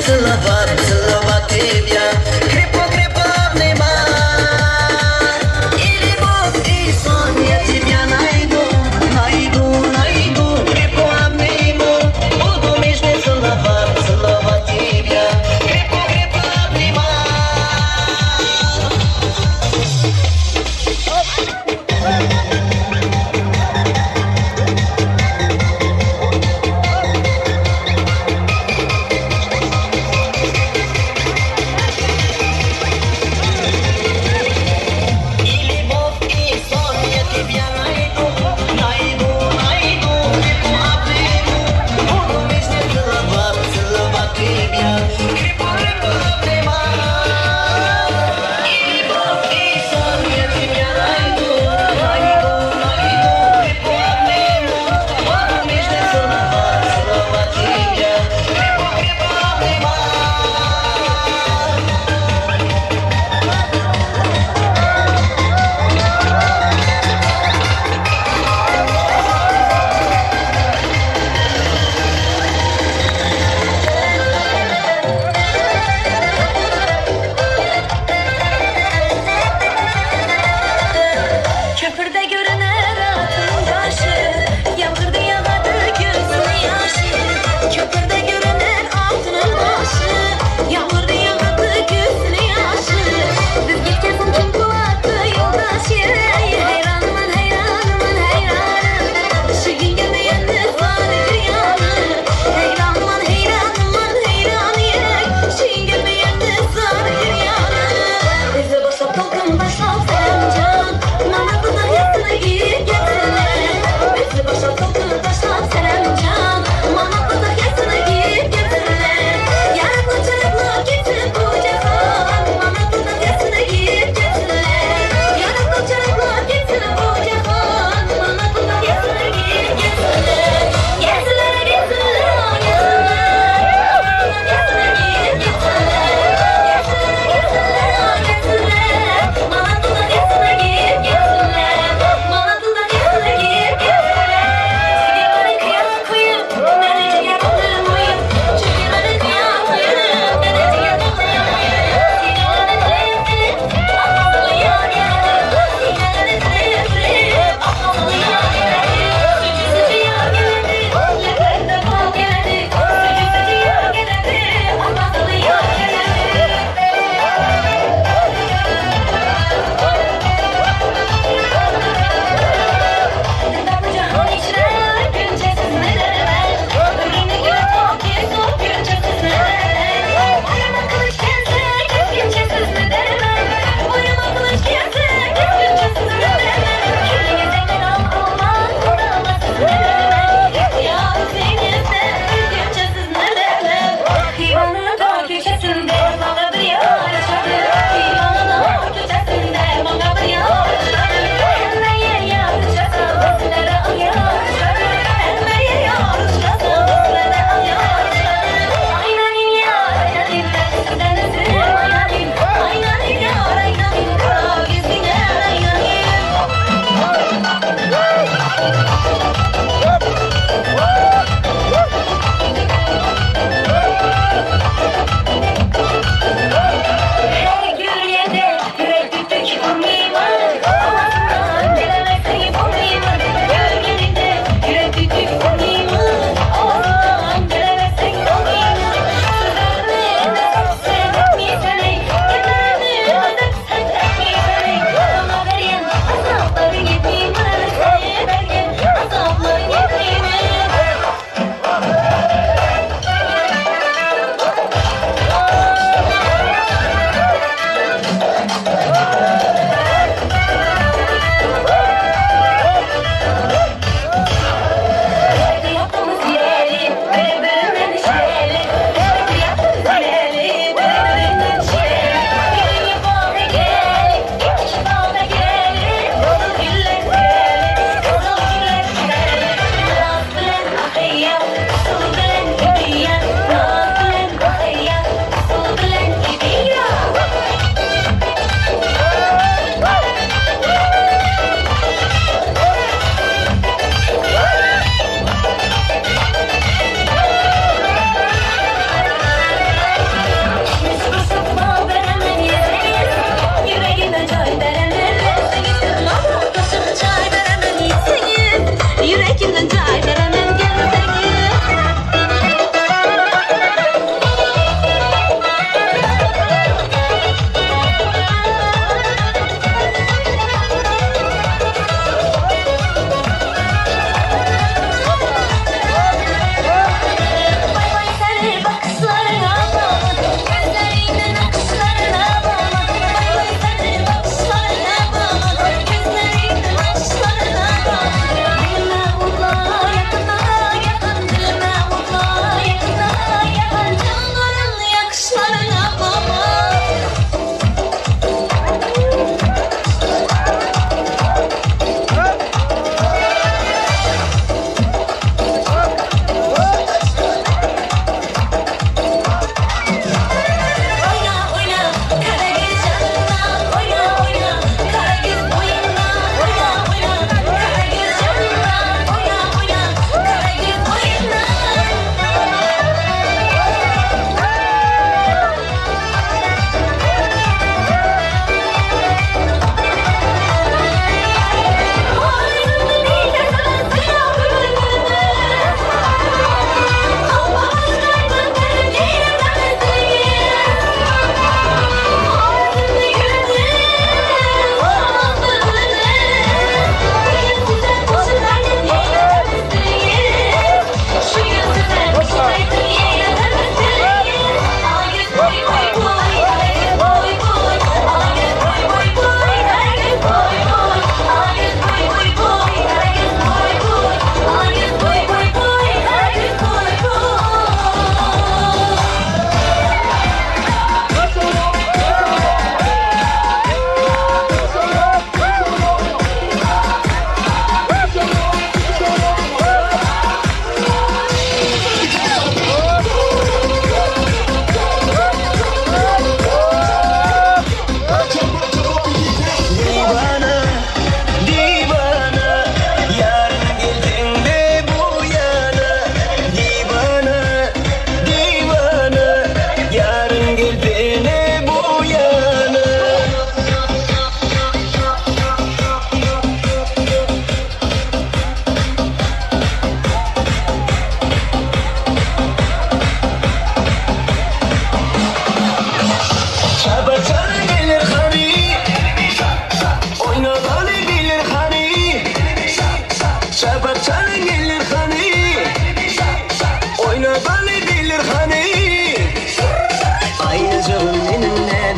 целовать тебя. Крепко обнимать. И любовь, и сон я тебя найду. Крепко обниму. Буду нежно целовать тебя. Крепко обнимать.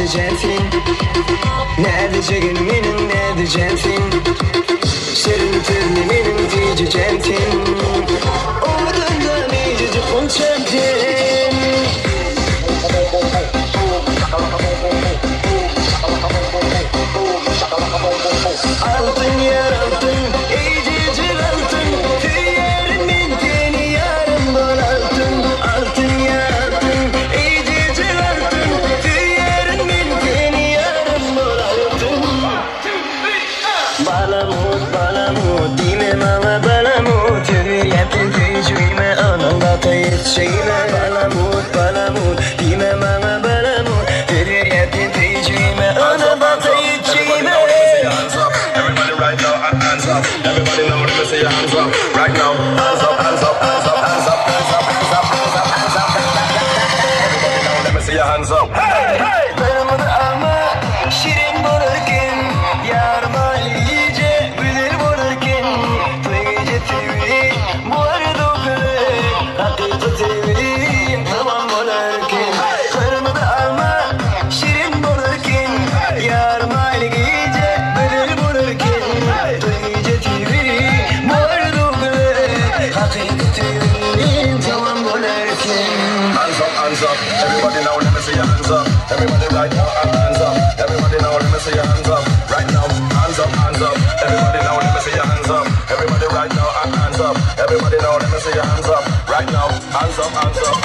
edeceksin? Ne edeceğin benim ne edeceksin? Şirin türlü benim diyeceksin. Umudundan iyice konuşacaksın. Altın yer altın, iyice altın. Tüyerimin teni yarım bol altın. Altın yer altın, iyice altın. Tüyerimin teni yarım bol altın. Balamut balamut, dime mama balamut. Tüyetin tüycüğüme ananda tayet şeyime. Balamut balamut, dime mama balamut. Tüyetin tüycüğüme ananda tayet şeyime. Right now, hands up. Everybody know, let me see your hands up. Right now, hands up, hands up, hands up, hands up, hands up, hands up, hands up, hands up. Everybody know, let me see your hands up. Hey, hey! Benim ama şirin bulurken, yarma iyice güzel bulurken, gece TV, bu arada okulu, hakikaten TV, tamam bulurken. Benim ama şirin bulurken, yarma iyice güzel bulurken, gece TV, bu arada okulu, hakikaten TV, tamam bulurken. Hands up, hands up. Everybody now, let me see your hands up. Everybody right now, hands up. Everybody now, let me see your hands up. Right now, hands up, hands up. Everybody now, let me see your hands up. Everybody right now, hands up. Everybody now, let me see your hands up. Right now, hands up, hands up.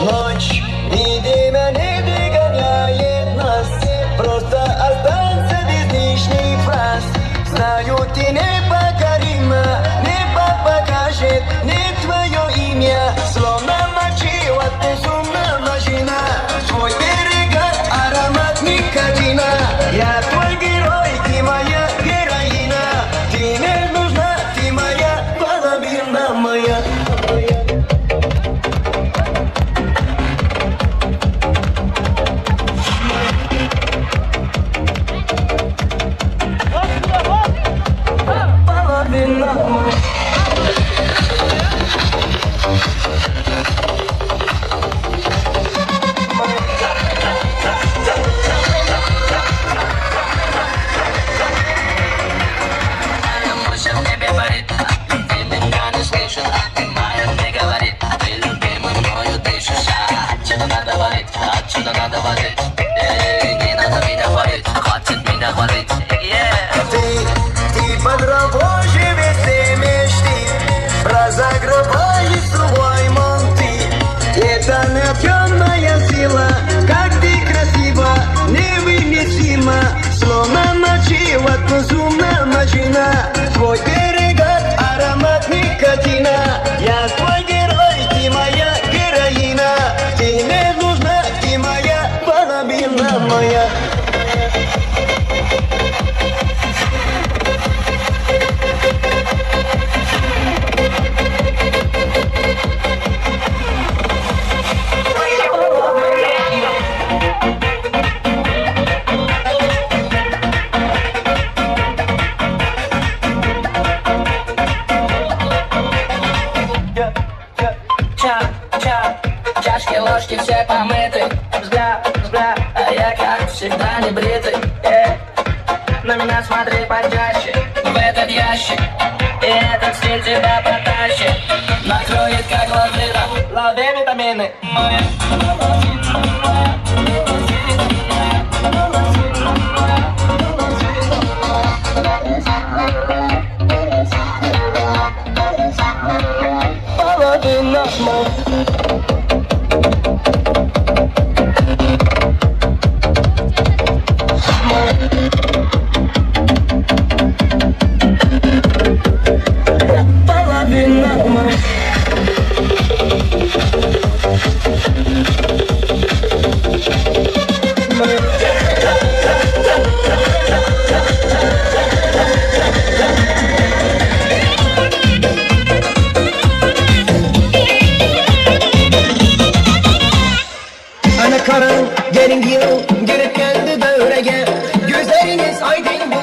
Ночь, видимо, не догоняет нас. Просто останься без лишних фраз. Знаю, ты непокорима, небо покажет не твое имя. Словно мочила безумная машина. Твой берег аромат никотина. Я твой герой, ты моя героина. Ты не нужна, ты моя половина моя. Половина моя. Отсюда надо валить, не надо меня хвалить, хватит меня хвалить, Ты подробоже все мечты, разогревай свой монты. Это темная сила, как ты красива, невыносима, словно мочила безумная машина. Твой берег аромат никотина. Я твой герой, ты моя героина. Ты не нужна, ты моя половина моя. чашки, ложки все помыты, взгляд, а я как всегда не бритый. На меня смотри почаще, в этот ящик, и этот стиль тебя потащит. Накроет как лавина, лови витамины. Половина моя. Gözlerin yıl görüp geldi böğrege. Gözleriniz aydın bu